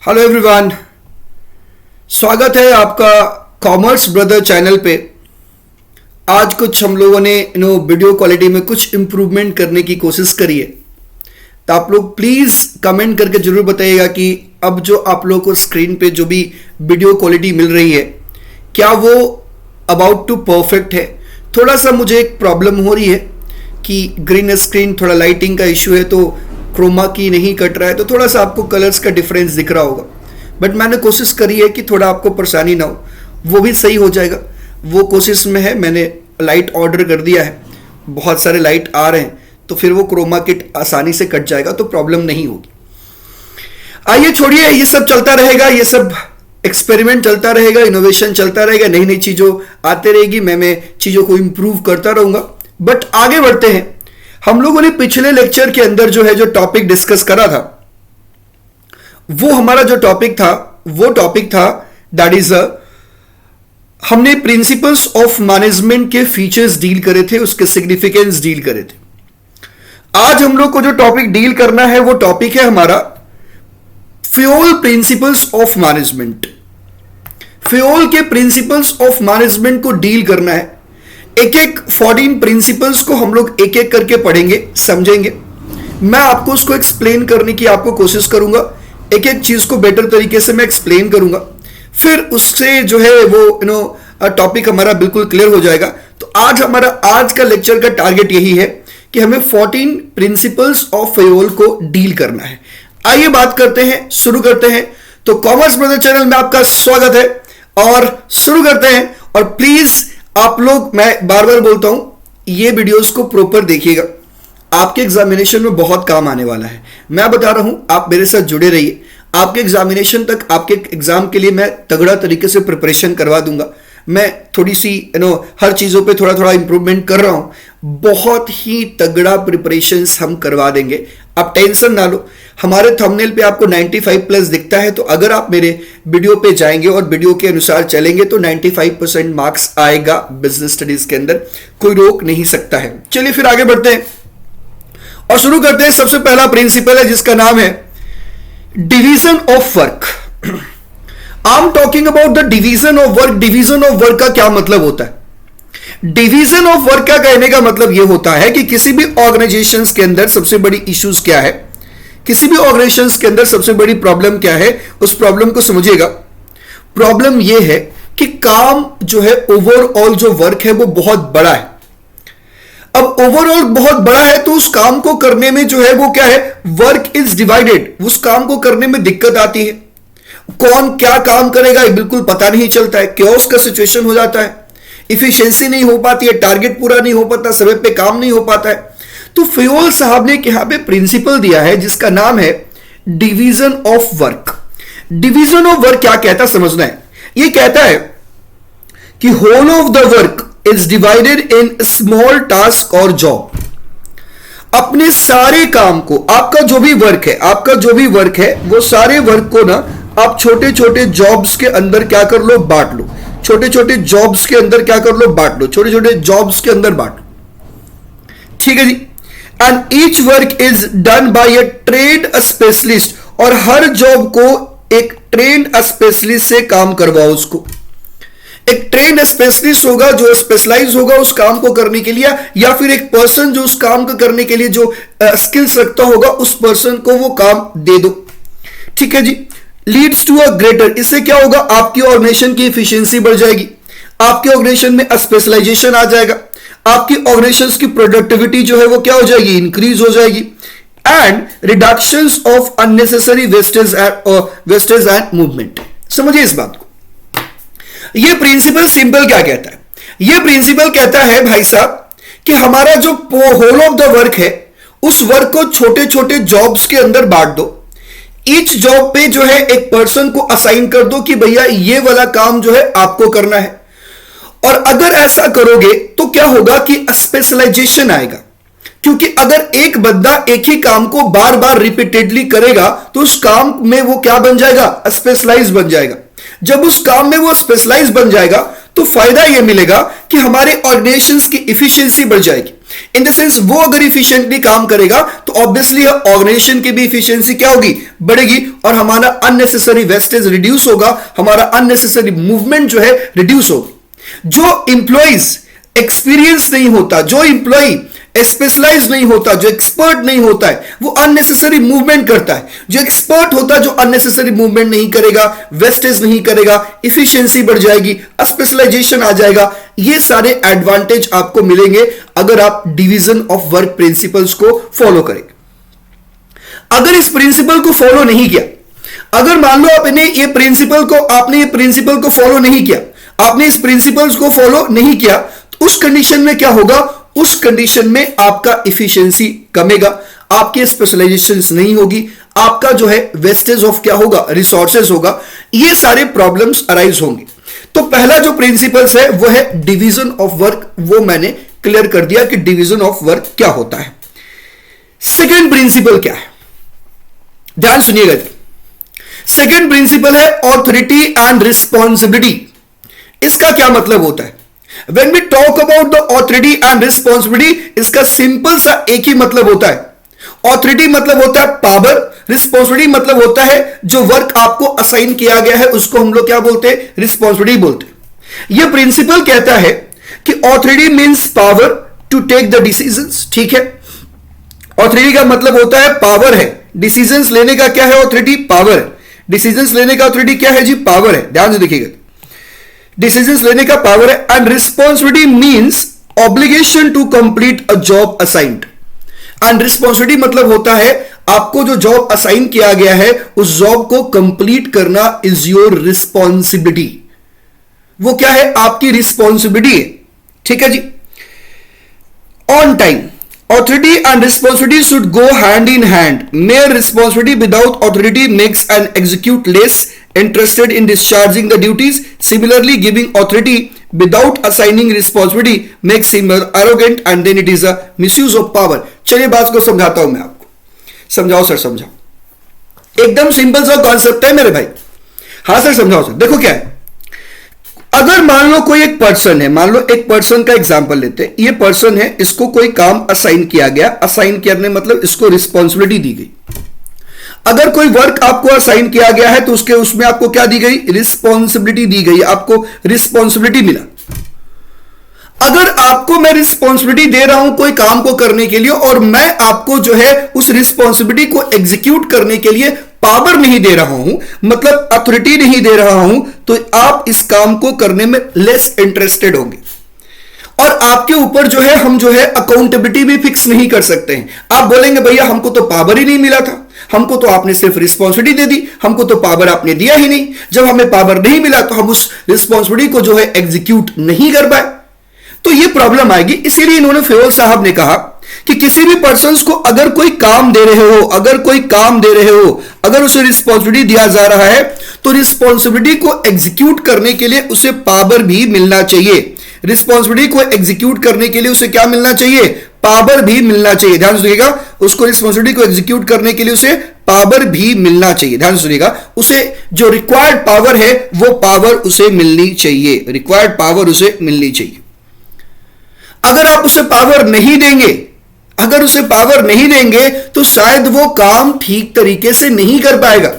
Hello everyone, स्वागत है आपका कॉमर्स ब्रदर चैनल पे। आज कुछ हम लोगों ने वीडियो क्वालिटी में कुछ इम्प्रूवमेंट करने की कोशिश करी है, तो आप लोग प्लीज़ कमेंट करके ज़रूर बताइएगा कि अब जो आप लोगों को स्क्रीन पे जो भी वीडियो क्वालिटी मिल रही है क्या वो अबाउट टू परफेक्ट है। थोड़ा सा मुझे एक प्रॉब्लम हो रही है कि ग्रीन स्क्रीन, थोड़ा लाइटिंग का इशू है, तो क्रोमा की नहीं कट रहा है, तो थोड़ा सा आपको कलर्स का डिफरेंस दिख रहा होगा। बट मैंने कोशिश करी है कि थोड़ा आपको परेशानी ना हो, वो भी सही हो जाएगा। वो कोशिश में है, मैंने लाइट ऑर्डर कर दिया है, बहुत सारे लाइट आ रहे हैं, तो फिर वो क्रोमा किट आसानी से कट जाएगा, तो प्रॉब्लम नहीं होगी। आइए छोड़िए, ये सब चलता रहेगा, ये सब एक्सपेरिमेंट चलता रहेगा, इनोवेशन चलता रहेगा, नई नई चीज़ों आते रहेगी, मैं चीज़ों को इम्प्रूव करता रहूँगा। बट आगे बढ़ते हैं। हम लोगों ने पिछले लेक्चर के अंदर जो टॉपिक डिस्कस करा था, वो हमारा जो टॉपिक था दैट इज हमने प्रिंसिपल्स ऑफ मैनेजमेंट के फीचर्स डील करे थे, उसके सिग्निफिकेंस डील करे थे। आज हम लोग को जो टॉपिक डील करना है वो टॉपिक है हमारा fuel principles of management. Fuel के प्रिंसिपल्स ऑफ मैनेजमेंट को डील करना है। एक एक 14 प्रिंसिपल्स को हम लोग एक एक करके पढ़ेंगे, समझेंगे। मैं आपको उसको एक्सप्लेन करने की आपको कोशिश करूंगा, एक एक चीज को बेटर तरीके से मैं एक्सप्लेन करूंगा, फिर उससे वो टॉपिक हमारा बिल्कुल क्लियर हो जाएगा। तो आज का लेक्चर का टारगेट यही है कि हमें 14 प्रिंसिपल्स ऑफ फ्यूल को डील करना है। आइए बात करते हैं, शुरू करते हैं। तो कॉमर्स ब्रदर चैनल में आपका स्वागत है और शुरू करते हैं। और प्लीज आप लोग, मैं बार बार बोलता हूं, ये वीडियोस को प्रॉपर देखिएगा, आपके एग्जामिनेशन में बहुत काम आने वाला है। मैं बता रहा हूं, आप मेरे साथ जुड़े रहिए। आपके एग्जामिनेशन तक, आपके एग्जाम के लिए मैं तगड़ा तरीके से प्रिपरेशन करवा दूंगा। मैं थोड़ी सी हर चीज़ों पे थोड़ा थोड़ा इंप्रूवमेंट कर रहा हूं। बहुत ही तगड़ा प्रिपरेशन हम करवा देंगे, आप टेंशन ना लो। हमारे थंबनेल पे आपको 95 प्लस दिखता है, तो अगर आप मेरे वीडियो पे जाएंगे और वीडियो के अनुसार चलेंगे तो 95% मार्क्स आएगा बिजनेस स्टडीज के अंदर, कोई रोक नहीं सकता है। चलिए फिर आगे बढ़ते हैं और शुरू करते हैं। सबसे पहला प्रिंसिपल है जिसका नाम है division of work. I am talking about the division of work. Division of work का क्या मतलब होता है? डिवीजन ऑफ वर्क का कहने का मतलब यह होता है कि किसी भी ऑर्गेनाइजेशंस के अंदर सबसे बड़ी इश्यूज क्या है, किसी भी ऑर्गेनाइजेशंस के अंदर सबसे बड़ी प्रॉब्लम क्या है, उस प्रॉब्लम को समझिएगा। प्रॉब्लम यह है कि काम ओवरऑल जो वर्क है वो बहुत बड़ा है। अब ओवरऑल बहुत बड़ा है तो उस काम को करने में वो क्या है, वर्क इज डिवाइडेड। उस काम को करने में दिक्कत आती है। कौन क्या काम करेगा ये बिल्कुल पता नहीं चलता है, केओस का सिचुएशन हो जाता है, इफिशिएंसी नहीं हो पाती है, टारगेट पूरा नहीं हो पाता, समय पे काम नहीं हो पाता है। तो फ्यूल साहब ने यहां पे प्रिंसिपल दिया है जिसका नाम है division of work. Division of work क्या कहता समझना है। ये कहता है कि whole of the work is divided in small task और जॉब। अपने सारे काम को, आपका जो भी वर्क है वो सारे वर्क को ना आप छोटे छोटे जॉब्स के अंदर क्या कर लो, बांट लो। छोटे छोटे जॉब्स के अंदर क्या कर लो, बांट लो। छोटे छोटे जॉब्स के अंदर बांट लो, ठीक है जी। And each work is done by a trade specialist. और हर जॉब को एक ट्रेंड स्पेशलिस्ट से काम करवाओ। उसको एक ट्रेंड स्पेशलिस्ट होगा जो स्पेशलाइज होगा उस काम को करने के लिए, या फिर एक पर्सन जो उस काम को करने के लिए जो स्किल्स रखता होगा उस पर्सन को वो काम दे दो, ठीक है जी। लीड्स टू अ ग्रेटर, इससे क्या होगा, आपकी ऑर्गेनाइजेशन की एफिशिएंसी बढ़ जाएगी, आपके ऑर्गेनाइजेशन में स्पेशलाइजेशन आ जाएगा, आपकी ऑर्गेनाइजेशन की प्रोडक्टिविटी वो क्या हो जाएगी, इंक्रीज हो जाएगी। And reductions of unnecessary wastage and movement. समझिए इस बात को। ये प्रिंसिपल सिंपल क्या कहता है? ये प्रिंसिपल कहता है भाई साहब कि हमारा जो होल ऑफ द वर्क है उस वर्क को छोटे छोटे जॉब्स के अंदर बांट दो। ईच जॉब पे एक पर्सन को असाइन कर दो कि भैया ये वाला काम आपको करना है। और अगर ऐसा करोगे तो क्या होगा कि स्पेशलाइजेशन आएगा, क्योंकि अगर एक बंदा एक ही काम को बार बार रिपीटेडली करेगा तो उस काम में वो क्या बन जाएगा, स्पेशलाइज बन जाएगा। जब उस काम में वो स्पेशलाइज बन जाएगा तो फायदा यह मिलेगा कि हमारे ऑर्गेनाइजेशंस की इफिशियंसी बढ़ जाएगी। इन द सेंस वो अगर इफिशिएंटली काम करेगा तो ऑब्वियसली ऑर्गेनाइजेशन की भी इफिशियंसी क्या होगी, बढ़ेगी, और हमारा अननेसेसरी वेस्टेज रिड्यूस होगा, हमारा अननेसेसरी मूवमेंट जो है रिड्यूस होगी। जो इंप्लॉइज एक्सपीरियंस नहीं होता, जो इंप्लॉई स्पेशलाइज नहीं होता, जो एक्सपर्ट नहीं होता है, वो अननेसेसरी मूवमेंट करता है। जो एक्सपर्ट होता है, जो अननेसेसरी मूवमेंट नहीं करेगा, वेस्टेज नहीं करेगा, इफिशियंसी बढ़ जाएगी, स्पेशलाइजेशन आ जाएगा। ये सारे एडवांटेज आपको मिलेंगे अगर आप डिवीजन ऑफ वर्क प्रिंसिपल्स को फॉलो करेंगे। अगर इस प्रिंसिपल को फॉलो नहीं किया, अगर मान लो आपने ये प्रिंसिपल को फॉलो नहीं किया, आपने इस प्रिंसिपल्स को फॉलो नहीं किया, तो उस कंडीशन में क्या होगा, उस कंडीशन में आपका इफिशियंसी कमेगा, आपके स्पेशलाइजेशन नहीं होगी, आपका जो है वेस्टेज ऑफ क्या होगा, रिसोर्सेज होगा, ये सारे प्रॉब्लम्स अराइज होंगे। तो पहला जो प्रिंसिपल्स है वो है डिवीजन ऑफ वर्क, वो मैंने क्लियर कर दिया कि डिवीजन ऑफ वर्क क्या होता है। सेकेंड प्रिंसिपल क्या है, ध्यान सुनिएगा। सेकेंड प्रिंसिपल है ऑथोरिटी एंड रिस्पॉन्सिबिलिटी। इसका क्या मतलब होता है? When we talk about the authority and responsibility, इसका सिंपल सा एक ही मतलब होता है। ऑथोरिटी मतलब होता है पावर, रिस्पॉन्सिबिलिटी मतलब होता है जो वर्क आपको असाइन किया गया है उसको हम लोग क्या बोलते हैं, रिस्पॉन्सिबिलिटी बोलते हैं। यह प्रिंसिपल कहता है कि authority means power to take the decisions. ठीक है, ऑथोरिटी का मतलब होता है पावर है, डिसीजंस लेने का क्या है, ऑथोरिटी पावर है। डिसीजंस लेने का ऑथोरिटी क्या है जी, पावर है। ध्यान से देखिएगा, डिसीजंस लेने का पावर है। And responsibility means obligation to complete a job assigned. And responsibility मतलब होता है आपको जो जॉब असाइन किया गया है उस जॉब को कंप्लीट करना इज योर रिस्पॉन्सिबिलिटी। वो क्या है, आपकी रिस्पॉन्सिबिलिटी है। ठीक है जी। On time, authority and responsibility should go hand in hand. Mere responsibility without authority makes an executive less interested in discharging the duties. Similarly, giving authority without assigning responsibility makes him arrogant and then it is a misuse of power. चलिए बात को समझाता हूं मैं आपको। समझाओ sir, समझाओ। एकदम सिंपल सा कॉन्सेप्ट है मेरे भाई। हाँ सर समझाओ सर। देखो क्या है, अगर मान लो कोई एक पर्सन है, मान लो एक पर्सन का एग्जांपल लेते हैं। ये पर्सन है, इसको कोई काम असाइन किया गया। असाइन करने मतलब इसको रिस्पॉन्सिबिलिटी दी गई। अगर कोई वर्क आपको असाइन किया गया है तो उसमें आपको क्या दी गई, रिस्पॉन्सिबिलिटी दी गई, आपको रिस्पॉन्सिबिलिटी मिला। अगर आपको मैं रिस्पॉन्सिबिलिटी दे रहा हूं कोई काम को करने के लिए और मैं आपको जो है उस रिस्पॉन्सिबिलिटी को एग्जीक्यूट करने के लिए पावर नहीं दे रहा हूं, मतलब अथॉरिटी नहीं दे रहा हूं, तो आप इस काम को करने में लेस इंटरेस्टेड होंगे। और आपके ऊपर जो है हम जो है अकाउंटेबिलिटी भी फिक्स नहीं कर सकते हैं। आप बोलेंगे भैया हमको तो पावर ही नहीं मिला था, हमको तो आपने सिर्फ रिस्पॉन्सिबिलिटी दे दी, हमको तो पावर आपने दिया ही नहीं। जब हमें पावर नहीं मिला तो हम उस रिस्पॉन्सिबिलिटी को जो है एग्जीक्यूट नहीं कर पाए, तो ये प्रॉब्लम आएगी। इसीलिए इन्होंने फेवल साहब ने कहा कि किसी भी पर्सन को अगर कोई काम दे रहे हो, अगर उसे रिस्पॉन्सिबिलिटी दिया जा रहा है तो रिस्पॉन्सिबिलिटी को एग्जीक्यूट करने के लिए उसे पावर भी मिलना चाहिए। रिस्पॉन्सिबिलिटी को एग्जीक्यूट करने के लिए उसे क्या मिलना चाहिए, पावर भी मिलना चाहिए। ध्यान सुनिएगा, उसको रिस्पॉन्सिबिलिटी को एग्जीक्यूट करने के लिए उसे पावर भी मिलना चाहिए। ध्यान सुनिएगा, उसे जो रिक्वायर्ड पावर है वो पावर उसे मिलनी चाहिए, रिक्वायर्ड पावर उसे मिलनी चाहिए। अगर आप उसे पावर नहीं देंगे, तो शायद वो काम ठीक तरीके से नहीं कर पाएगा।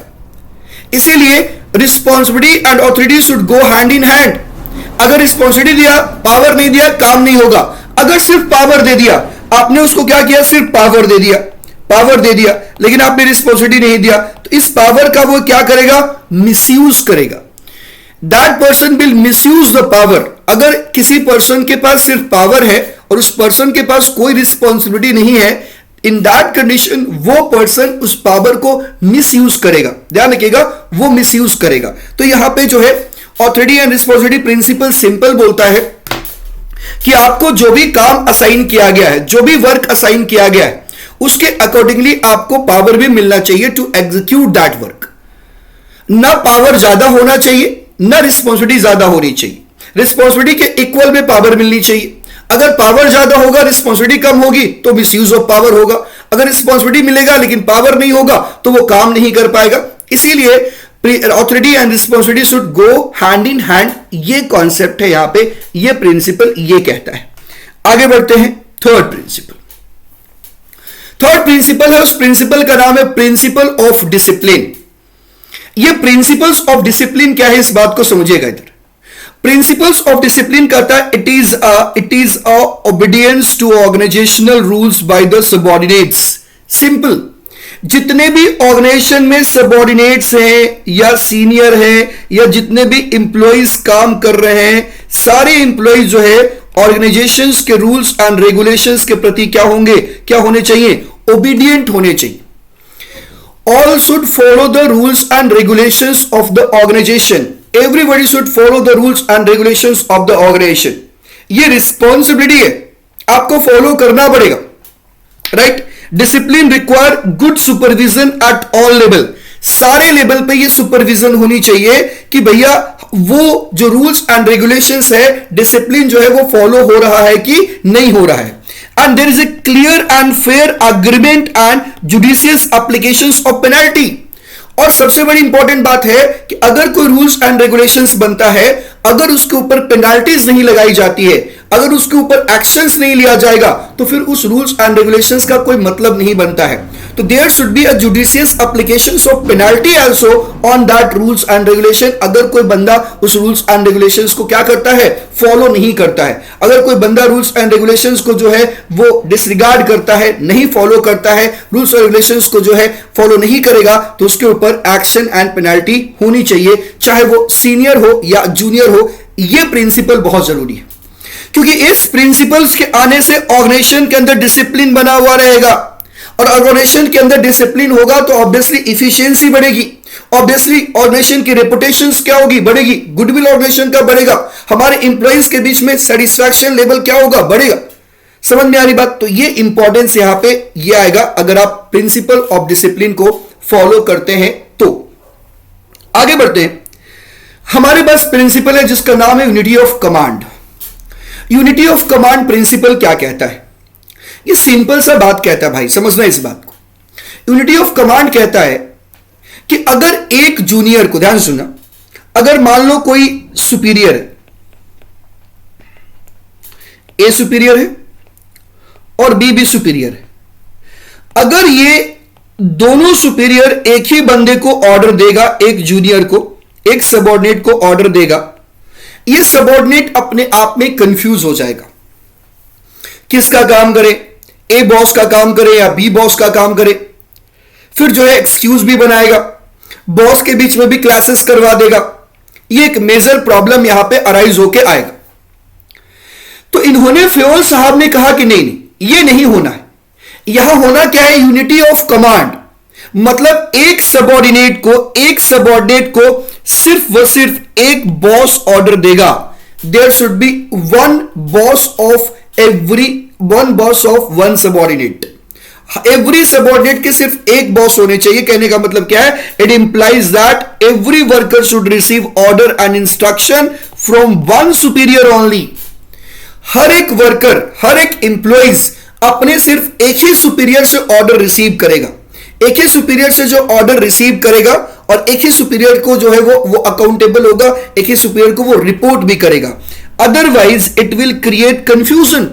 इसीलिए responsibility and authority should go hand in hand. अगर रिस्पॉन्सिबिलिटी दिया, पावर नहीं दिया, काम नहीं होगा। अगर सिर्फ पावर दे दिया, आपने उसको क्या किया, सिर्फ पावर दे दिया, लेकिन आपने रिस्पॉन्सिबिलिटी नहीं दिया, तो इस पावर का वो क्या करेगा, मिसयूज करेगा। That person will misuse the power. अगर किसी पर्सन के पास सिर्फ पावर है और उस पर्सन के पास कोई रिस्पॉन्सिबिलिटी नहीं है, इन दैट कंडीशन वो पर्सन उस पावर को मिसयूज करेगा। ध्यान रखिएगा, वो मिसयूज करेगा। तो यहां पे जो है authority and responsibility principle simple बोलता है कि आपको जो भी काम असाइन किया गया है, जो भी वर्क असाइन किया गया है, उसके अकॉर्डिंगली आपको पावर भी मिलना चाहिए टू एग्जीक्यूट दैट वर्क। ना पावर ज्यादा होना चाहिए, ना रिस्पॉन्सिबिलिटी ज्यादा होनी चाहिए। रिस्पॉन्सिबिलिटी के इक्वल में पावर मिलनी चाहिए। अगर पावर ज्यादा होगा, रिस्पॉन्सिबिलिटी कम होगी तो मिसयूज ऑफ पावर होगा। अगर रिस्पॉन्सिबिलिटी मिलेगा लेकिन पावर नहीं होगा तो वो काम नहीं कर पाएगा। इसीलिए authority and responsibility should go hand in hand, ये कॉन्सेप्ट है यहां पे, ये प्रिंसिपल ये कहता है। आगे बढ़ते हैं थर्ड प्रिंसिपल। थर्ड प्रिंसिपल है, उस प्रिंसिपल का नाम है प्रिंसिपल ऑफ डिसिप्लिन। ये प्रिंसिपल्स ऑफ डिसिप्लिन क्या है, इस बात को समझिएगा। इधर प्रिंसिपल्स ऑफ डिसिप्लिन कहता है it is a obedience to organisational rules by the subordinates. Simple, जितने भी ऑर्गेनाइजेशन में सबऑर्डिनेट्स हैं या सीनियर हैं या जितने भी इंप्लॉइज काम कर रहे हैं, सारे इंप्लॉइज जो है ऑर्गेनाइजेशंस के रूल्स एंड रेगुलेशंस के प्रति क्या होंगे, क्या होने चाहिए, ओबीडियंट होने चाहिए। All should follow the rules and regulations of the organization. Everybody should follow the rules and regulations of the organization. ये रिस्पॉन्सिबिलिटी है, आपको फॉलो करना पड़ेगा, right. Discipline require good supervision at all level. सारे level पे ये supervision होनी चाहिए कि भैया वो जो रूल्स एंड रेगुलेशंस है, डिसिप्लिन जो है वो फॉलो हो रहा है कि नहीं हो रहा है। And there is a clear and fair agreement and judicious applications of penalty. और सबसे बड़ी इंपॉर्टेंट बात है कि अगर कोई रूल्स एंड रेगुलेशंस बनता है, अगर उसके ऊपर पेनाल्टीज नहीं लगाई जाती है, अगर उसके ऊपर एक्शंस नहीं लिया जाएगा, तो फिर उस रूल्स एंड रेगुलेशंस का कोई मतलब नहीं बनता है। तो there should be a judicious applications of penalty also on that rules and regulation. अगर कोई बंदा उस रूल्स एंड रेगुलेशंस को क्या करता है, फॉलो नहीं करता है, अगर कोई बंदा रूल्स एंड रेगुलेशंस को जो है वो डिसरिगार्ड करता है, नहीं फॉलो करता है, रूल्स और रेगुलेशंस को जो है फॉलो नहीं करेगा, तो उसके ऊपर एक्शन एंड पेनाल्टी होनी चाहिए, चाहे वो सीनियर हो या जूनियर हो। यह प्रिंसिपल बहुत जरूरी है, क्योंकि इस प्रिंसिपल्स के आने से ऑर्गेनाइजेशन के अंदर डिसिप्लिन बना हुआ रहेगा, और ऑर्गेनाइजेशन के अंदर डिसिप्लिन होगा तो ऑब्वियसली इफिशियंसी बढ़ेगी, ऑब्वियसली ऑर्गेनाइजेशन की रेपुटेशन क्या होगी, बढ़ेगी, गुडविल ऑर्गेनाइजेशन का बढ़ेगा, हमारे इंप्लॉइज के बीच में सेटिस्फैक्शन लेवल क्या होगा, बढ़ेगा। समझ में आ रही बात। तो ये इंपॉर्टेंस यहां पे ये आएगा अगर आप प्रिंसिपल ऑफ डिसिप्लिन को फॉलो करते हैं तो। आगे बढ़ते हैं, हमारे पास प्रिंसिपल है जिसका नाम है unity of command. Unity of command principle क्या कहता है, ये सिंपल सा बात कहता है भाई, समझना इस बात को। यूनिटी ऑफ कमांड कहता है कि अगर एक जूनियर को, ध्यान सुनना, अगर मान लो कोई सुपीरियर है, ए सुपीरियर है और बी भी सुपीरियर है, अगर ये दोनों सुपीरियर एक ही बंदे को ऑर्डर देगा, एक जूनियर को, एक सबऑर्डिनेट को ऑर्डर देगा, ये सबऑर्डिनेट अपने आप में कंफ्यूज हो जाएगा, किसका काम करे, ए बॉस का काम करे या बी बॉस का काम करे। फिर जो है एक्सक्यूज भी बनाएगा, बॉस के बीच में भी क्लासेस करवा देगा। ये एक मेजर प्रॉब्लम यहां पे अराइज होके आएगा। तो इन्होंने फेओल साहब ने कहा कि नहीं, ये नहीं होना है, यहां होना क्या है, यूनिटी ऑफ कमांड। मतलब एक सबऑर्डिनेट को सिर्फ व सिर्फ एक बॉस ऑर्डर देगा। There should be one boss of one subordinate. Every subordinate के सिर्फ एक बॉस होने चाहिए। कहने का मतलब क्या है, it implies that every worker should receive order and instruction from one superior only. हर एक वर्कर, हर एक इंप्लॉइज अपने सिर्फ एक ही सुपीरियर से ऑर्डर रिसीव करेगा, एक ही सुपीरियर से जो ऑर्डर रिसीव करेगा, और एक ही सुपीरियर को जो है वो अकाउंटेबल होगा, एक ही सुपीरियर को वो रिपोर्ट भी करेगा। Otherwise it will create confusion.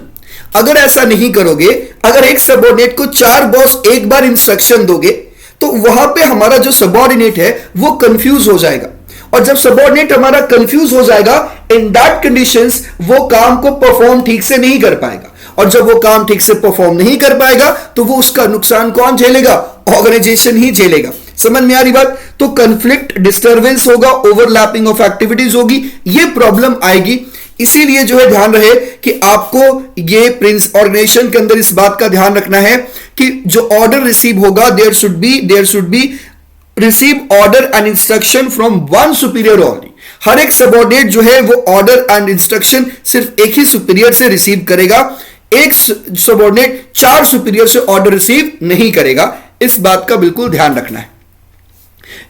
अगर ऐसा नहीं करोगे, अगर एक सबऑर्डिनेट को 4 बॉस एक बार इंस्ट्रक्शन दोगे, तो वहां पे हमारा जो सबऑर्डिनेट है वो कंफ्यूज हो जाएगा, और जब सबऑर्डिनेट हमारा कंफ्यूज हो जाएगा, इन दैट कंडीशंस वो काम को परफॉर्म ठीक से नहीं कर पाएगा, और जब वो काम ठीक से परफॉर्म नहीं कर पाएगा तो वो उसका नुकसान कौन झेलेगा, ऑर्गेनाइजेशन ही झेलेगा। समझ में आ रही बात। तो कंफ्लिक्ट, डिस्टर्बेंस होगा, ओवरलैपिंग ऑफ एक्टिविटीज होगी, ये प्रॉब्लम आएगी। इसीलिए जो है ध्यान रहे कि आपको ये ऑर्गेनाइजेशन के अंदर इस बात का ध्यान रखना है कि जो ऑर्डर रिसीव होगा, there should be receive order and instruction from one superior only. हर एक सबऑर्डिनेट जो है वो ऑर्डर एंड इंस्ट्रक्शन सिर्फ एक ही सुपीरियर से रिसीव करेगा, एक सबऑर्डिनेट 4 सुपीरियर से ऑर्डर रिसीव नहीं करेगा। इस बात का बिल्कुल ध्यान रखना है।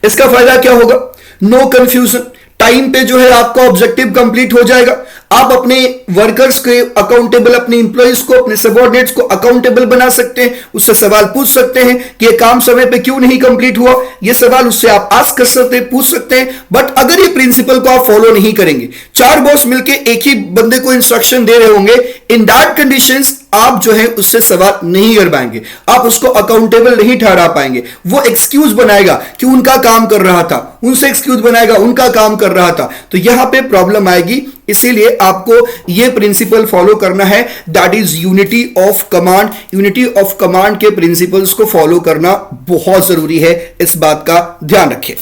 इसका फायदा क्या होगा, नो कंफ्यूजन, टाइम पे जो है आपका ऑब्जेक्टिव कंप्लीट हो जाएगा। आप अपने वर्कर्स के अकाउंटेबल, अपने इंप्लॉइज को, अपने सबऑर्डिनेट्स को अकाउंटेबल बना सकते हैं, उससे सवाल पूछ सकते हैं कि ये काम समय पे क्यों नहीं कंप्लीट हुआ, ये सवाल उससे आप आस्क कर सकते हैं, पूछ सकते हैं। बट अगर ये प्रिंसिपल को आप फॉलो नहीं करेंगे, चार बॉस मिलके एक ही बंदे को इंस्ट्रक्शन दे रहे होंगे, इन दैट कंडीशंस आप जो है उससे सवाल नहीं कर पाएंगे, आप उसको अकाउंटेबल नहीं ठहरा पाएंगे। वो एक्सक्यूज बनाएगा कि उनका काम कर रहा था, उनसे एक्सक्यूज बनाएगा उनका काम कर रहा था, तो यहां पे प्रॉब्लम आएगी। इसीलिए आपको यह प्रिंसिपल फॉलो करना है, that is unity of command. Unity of command के प्रिंसिपल्स को फॉलो करना बहुत जरूरी है, इस बात का ध्यान रखें।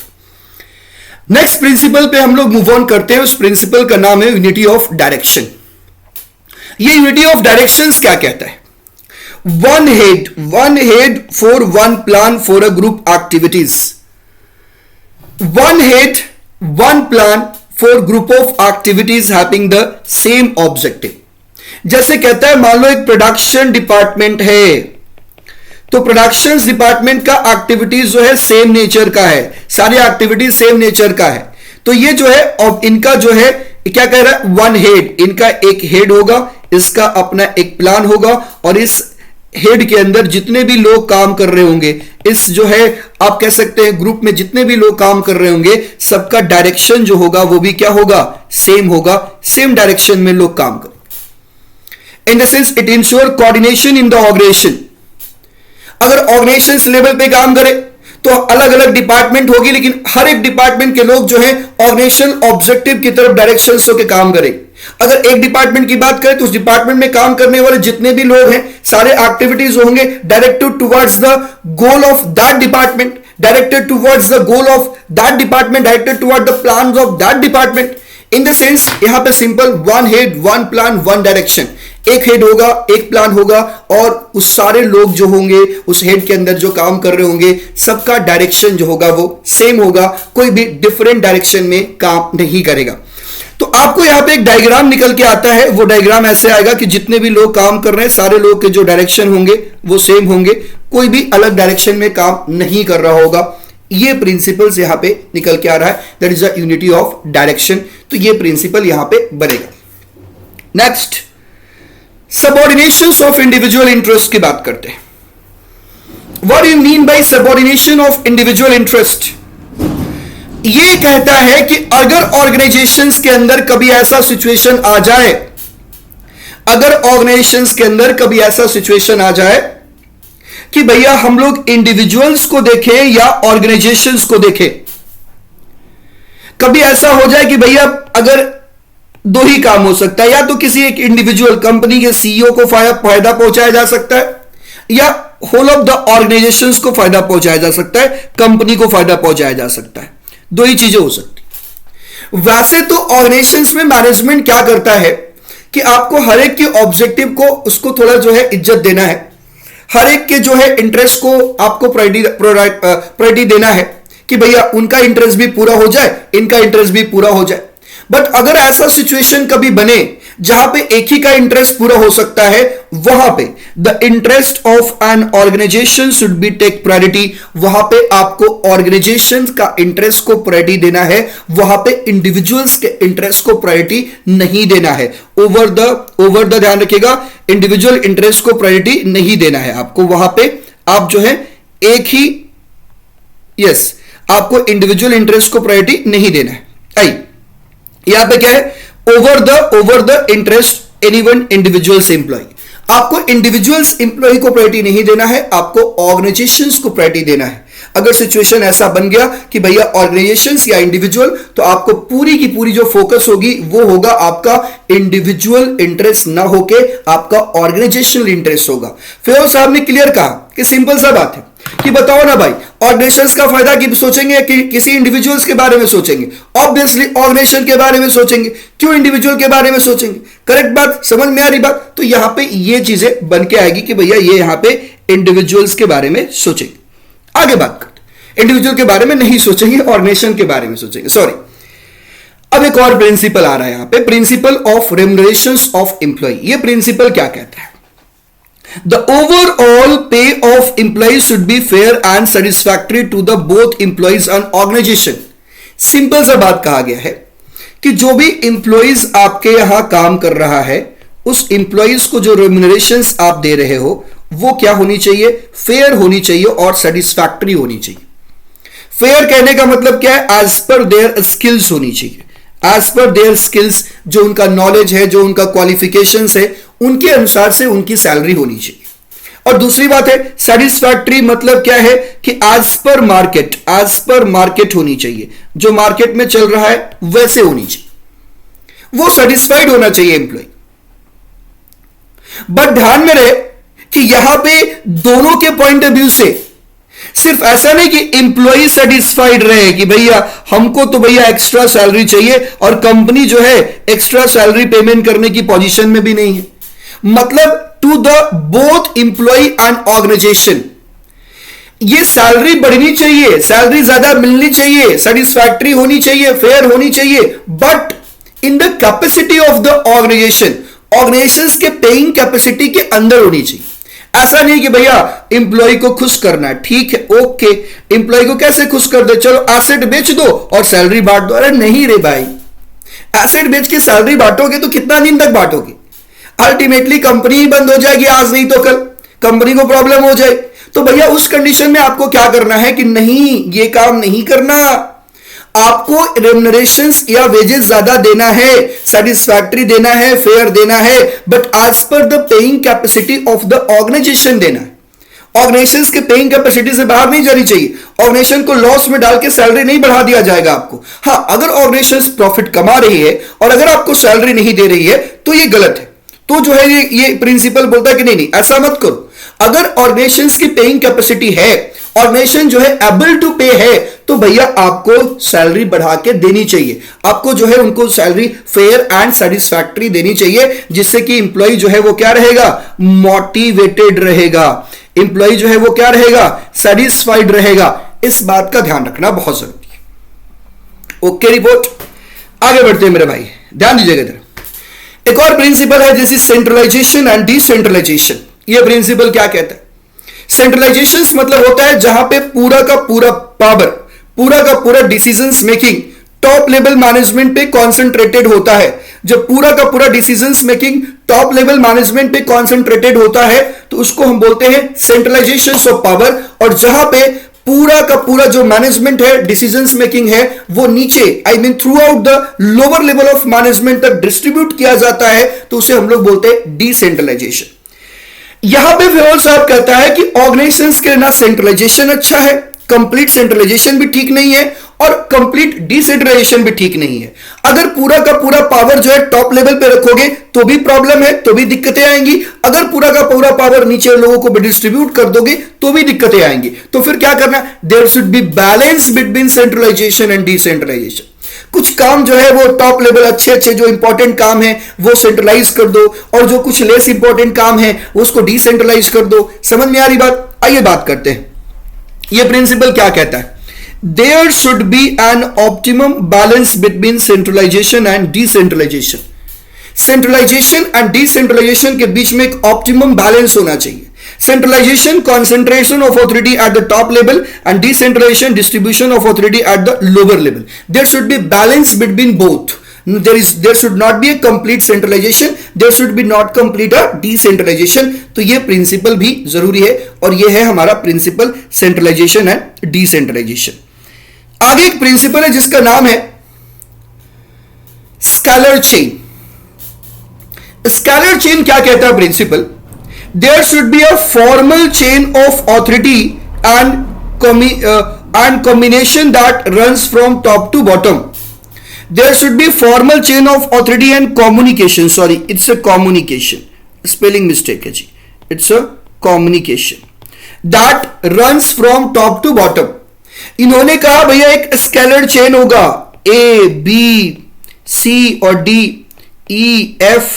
नेक्स्ट प्रिंसिपल पे हम लोग मूव ऑन करते हैं। उस प्रिंसिपल का नाम है यूनिटी ऑफ डायरेक्शन। ये यूनिटी ऑफ डायरेक्शंस क्या कहता है? One head for one plan for a group activities. One head one plan for group of activities having the same objective. जैसे कहता है, मान लो एक प्रोडक्शन डिपार्टमेंट है, तो प्रोडक्शन डिपार्टमेंट का एक्टिविटीज जो है सेम नेचर का है, सारी एक्टिविटीज सेम नेचर का है। तो ये जो है, और इनका जो है क्या कह रहा है, वन हेड, इनका एक हेड होगा, इसका अपना एक प्लान होगा, और इस हेड के अंदर जितने भी लोग काम कर रहे होंगे, इस जो है आप कह सकते हैं ग्रुप में जितने भी लोग काम कर रहे होंगे, सबका डायरेक्शन जो होगा वो भी क्या होगा, सेम होगा, सेम डायरेक्शन में लोग काम करें। In the sense it ensure coordination in the organisation. अगर ऑर्गेनाइजेशन लेवल पे काम करे तो अलग अलग डिपार्टमेंट होगी, लेकिन हर एक डिपार्टमेंट के लोग जो है ऑर्गेनाइजेशन ऑब्जेक्टिव की तरफ डायरेक्शन होकर काम करें। अगर एक डिपार्टमेंट की बात करें तो उस डिपार्टमेंट में काम करने वाले जितने भी लोग हैं, सारे एक्टिविटीज होंगे directed towards the goal of that department, directed towards the goal of that department, directed toward the plans of that department. In the sense यहां पे simple one head one plan one direction. एक head होगा, एक plan होगा, और उस सारे लोग जो होंगे उस हेड के अंदर जो काम कर रहे होंगे, सबका डायरेक्शन जो होगा वो सेम होगा, कोई भी डिफरेंट डायरेक्शन में काम नहीं करेगा। तो आपको यहां पे एक डायग्राम निकल के आता है। वो डायग्राम ऐसे आएगा कि जितने भी लोग काम कर रहे हैं, सारे लोग के जो डायरेक्शन होंगे वो सेम होंगे, कोई भी अलग डायरेक्शन में काम नहीं कर रहा होगा। ये प्रिंसिपल्स यहां पे निकल के आ रहा है, that is the unity of direction. तो ये प्रिंसिपल यहां पे बनेगा। नेक्स्ट, सबऑर्डिनेशंस ऑफ इंडिविजुअल इंटरेस्ट की बात करते हैं। What do you mean by subordination of individual interest? ये कहता है कि अगर ऑर्गेनाइजेशंस के अंदर कभी ऐसा सिचुएशन आ जाए, अगर ऑर्गेनाइजेशंस के अंदर कभी ऐसा सिचुएशन आ जाए कि भैया हम लोग इंडिविजुअल्स को देखें या ऑर्गेनाइजेशंस को देखें, कभी ऐसा हो जाए कि भैया अगर दो ही काम हो सकता है, या तो किसी एक इंडिविजुअल कंपनी के सीईओ को फायदा पहुंचाया जा सकता है, या होल ऑफ द ऑर्गेनाइजेशंस को फायदा पहुंचाया जा सकता है, कंपनी को फायदा पहुंचाया जा सकता है। दो ही चीजें हो सकती। वैसे तो ऑर्गेनाइजेशंस में मैनेजमेंट क्या करता है कि आपको हर एक के ऑब्जेक्टिव को उसको थोड़ा जो है इज्जत देना है, हर एक के जो है इंटरेस्ट को आपको प्रायोरिटी देना है कि भैया उनका इंटरेस्ट भी पूरा हो जाए, इनका इंटरेस्ट भी पूरा हो जाए। बट अगर ऐसा सिचुएशन कभी बने जहां पे एक ही का इंटरेस्ट पूरा हो सकता है, वहां पे the interest of an organisation should be take priority. वहां पे आपको ऑर्गेनाइजेशन का इंटरेस्ट को प्रायोरिटी देना है, वहां पे इंडिविजुअल्स के इंटरेस्ट को प्रायोरिटी नहीं देना है। ओवर द ध्यान रखिएगा, इंडिविजुअल इंटरेस्ट को प्रायोरिटी नहीं देना है आपको। वहां पे आप जो है एक ही, यस, आपको इंडिविजुअल इंटरेस्ट को प्रायोरिटी नहीं देना है। आई यहां पे क्या है, over the interest any one individuals employee. आपको इंडिविजुअल्स एम्प्लॉय को प्रायोरिटी नहीं देना है, आपको ऑर्गेनाइजेशंस को प्रायोरिटी देना है। अगर सिचुएशन ऐसा बन गया कि भैया ऑर्गेनाइजेशंस या इंडिविजुअल, तो आपको पूरी की पूरी जो फोकस होगी वो होगा आपका इंडिविजुअल इंटरेस्ट ना होके आपका ऑर्गेनाइजेशनल इंटरेस्ट होगा। फिर साहब ने क्लियर कहा कि सिंपल सा बात है कि बताओ ना भाई, ऑर्गेनाइजेशंस का फायदा कि सोचेंगे कि किसी इंडिविजुअल्स के बारे में सोचेंगे? ऑब्वियसली ऑर्गेनाइजेशन के बारे में सोचेंगे, क्यों इंडिविजुअल के बारे में सोचेंगे? करेक्ट बात, समझ में आ रही बात? तो यहां पे ये चीजें बन के आएगी कि भैया ये यहां पे इंडिविजुअल्स के बारे में सोचेंगे। आगे बात करते, इंडिविजुअल के बारे में नहीं सोचेंगे, ऑर्गेनाइजेशन के बारे में सोचेंगे। सॉरी, अब एक और प्रिंसिपल आ रहा है यहां पे, प्रिंसिपल ऑफ रेम्युनरेशंस ऑफ एम्प्लॉय। ये प्रिंसिपल क्या कहता है? The overall pay of employees should be fair and satisfactory to the both employees and organization. Simple सा बात कहा गया है कि जो भी इंप्लॉइज आपके यहां काम कर रहा है, उस इंप्लॉइज को जो रेम्यूनरेशंस आप दे रहे हो वो क्या होनी चाहिए? फेयर होनी चाहिए और सेटिस्फैक्टरी होनी चाहिए। फेयर कहने का मतलब क्या है? एज पर देयर स्किल्स होनी चाहिए, एज पर देयर स्किल्स, जो उनका नॉलेज है, जो उनका क्वालिफिकेशंस है, उनके अनुसार से उनकी सैलरी होनी चाहिए। और दूसरी बात है सेटिस्फैक्टरी, मतलब क्या है कि एज पर मार्केट होनी चाहिए, जो मार्केट में चल रहा है वैसे होनी चाहिए, वो सेटिस्फाइड होना चाहिए एम्प्लॉय। बट ध्यान में रहे कि यहां पे दोनों के पॉइंट ऑफ व्यू से सिर्फ ऐसा नहीं कि एम्प्लॉय सेटिस्फाइड रहे कि भैया हमको तो भैया एक्स्ट्रा सैलरी चाहिए और कंपनी जो है एक्स्ट्रा सैलरी पेमेंट करने की पोजीशन में भी नहीं है। मतलब to the both employee and organisation ये सैलरी बढ़नी चाहिए, सैलरी ज्यादा मिलनी चाहिए, सेटिस्फैक्टरी होनी चाहिए, फेयर होनी चाहिए, but in the capacity of the organisation, organisations के पेइंग कैपेसिटी के अंदर होनी चाहिए। ऐसा नहीं कि भैया एम्प्लॉय को खुश करना है, ठीक है, ओके, एम्प्लॉय को कैसे खुश कर दे, चलो एसेट बेच दो और सैलरी बांट दो। अरे नहीं रे भाई, एसेट बेच के सैलरी बांटोगे तो कितना दिन तक बांटोगे? अल्टीमेटली कंपनी ही बंद हो जाएगी, आज नहीं तो कल कंपनी को प्रॉब्लम हो जाए। तो भैया उस कंडीशन में आपको क्या करना है कि नहीं, ये काम नहीं करना, आपको रेम्यूनरेशंस या वेजेस ज्यादा देना है, सेटिस्फैक्टरी देना है, फेयर देना है, but as per the paying capacity of the organisation देना है। ऑर्गेनाइजेशंस के पेइंग कैपेसिटी से बाहर नहीं जानी चाहिए। ऑर्गेनाइजेशन को लॉस में डाल के सैलरी नहीं बढ़ा दिया जाएगा आपको। हां, अगर ऑर्गेनाइजेशन प्रॉफिट कमा रही है और अगर आपको सैलरी नहीं दे रही है तो ये गलत है। तो जो है ये प्रिंसिपल बोलता है कि नहीं, ऐसा मत करो। अगर ऑर्गेनाइजेशंस की पेइंग कैपेसिटी है, ऑर्गेनाइजेशन जो है एबल टू पे है, तो भैया आपको सैलरी बढ़ा के देनी चाहिए, आपको जो है उनको सैलरी फेयर एंड सेटिस्फैक्टरी देनी चाहिए, जिससे कि इंप्लॉय जो है वो क्या रहेगा? मोटिवेटेड रहेगा, इंप्लॉय जो है वो क्या रहेगा? सेटिस्फाइड रहेगा। इस बात का ध्यान रखना बहुत जरूरी है। ओके रिपोर्ट, आगे बढ़ते हैं मेरे भाई, ध्यान दीजिएगा इधर। एक और प्रिंसिपल है जैसे सेंट्रलाइजेशन एंड डिसेंट्रलाइजेशन। ये प्रिंसिपल क्या कहता है? सेंट्रलाइजेशन मतलब होता है जहां पे पूरा का पूरा पावर, पूरा का पूरा decisions making top level management पे कॉन्सेंट्रेटेड होता है। जब पूरा का पूरा decisions making top level management पे कॉन्सेंट्रेटेड होता है तो उसको हम बोलते हैं सेंट्रलाइजेशन ऑफ पावर। और जहां पे पूरा का पूरा जो मैनेजमेंट है, डिसीजंस मेकिंग है, वो नीचे I mean through out the lower level of management तक डिस्ट्रीब्यूट किया जाता है, तो उसे हम लोग बोलते हैं डिसेंट्रलाइजेशन। यहां पे फिरोल साहब कहता है कि ऑर्गेनाइजेशंस के ना सेंट्रलाइजेशन अच्छा है, कंप्लीट सेंट्रलाइजेशन भी ठीक नहीं है और कंप्लीट डिसेंट्रलाइजेशन भी ठीक नहीं है। अगर पूरा का पूरा पावर जो है टॉप लेवल पे रखोगे तो भी प्रॉब्लम है, तो भी दिक्कतें आएंगी। अगर पूरा का पूरा पावर नीचे लोगों को भी डिस्ट्रीब्यूट कर दोगे तो भी दिक्कतें आएंगी। तो फिर क्या करना? There should be balance between centralisation and decentralisation. कुछ काम जो है वो टॉप लेवल अच्छे अच्छे जो इंपॉर्टेंट काम है वो सेंट्रलाइज कर दो, और जो कुछ लेस इंपॉर्टेंट काम है उसको डिसेंट्रलाइज कर दो। समझ में आ रही बात? आइए बात करते हैं, ये प्रिंसिपल क्या कहता है। There should be an optimum balance between centralisation and decentralisation. Centralisation and decentralisation के बीच में एक ऑप्टिमम बैलेंस होना चाहिए। Centralization, concentration of authority at the top level, and decentralization, distribution of authority at the lower level. There should be balance between both. There should not be a complete centralization. There should be not complete a decentralization. तो ये principal भी जरूरी है और ये है हमारा principal centralisation and decentralisation. आगे एक प्रिंसिपल है जिसका नाम है स्केलर चेन। स्केलर चेन क्या कहता है principal? There should be a formal chain of authority and combination that runs from top to bottom. There should be formal chain of authority and communication. Sorry, it's a communication. Spelling mistake है जी. It's a communication that runs from top to bottom. इन्होंने कहा भैया एक scalar chain होगा, A, B, C और D, E, F,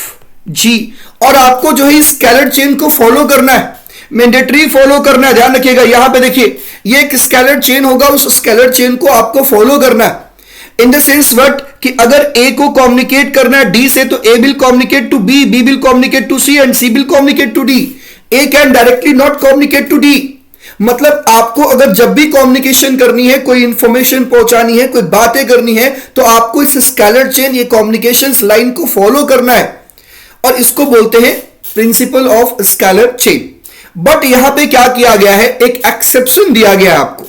G, और आपको जो है स्केलर चेन को फॉलो करना है, मैंडेटरी फॉलो करना है। ध्यान रखिएगा, यहां पे देखिए ये एक स्केलर चेन होगा, उस स्केलर चेन को आपको फॉलो करना है। इन द सेंस व्हाट कि अगर ए को कम्युनिकेट करना है डी से तो A will communicate to B, B will communicate to C and C will communicate to D. A can directly not communicate to D, मतलब आपको अगर जब भी कम्युनिकेशन करनी है, कोई इंफॉर्मेशन पहुंचानी है, कोई बातें करनी है, तो आपको इस स्केलर चेन, ये कम्युनिकेशंस लाइन को फॉलो करना है और इसको बोलते हैं principle of scalar chain. But यहां पे क्या किया गया है, एक एक्सेप्शन दिया गया है आपको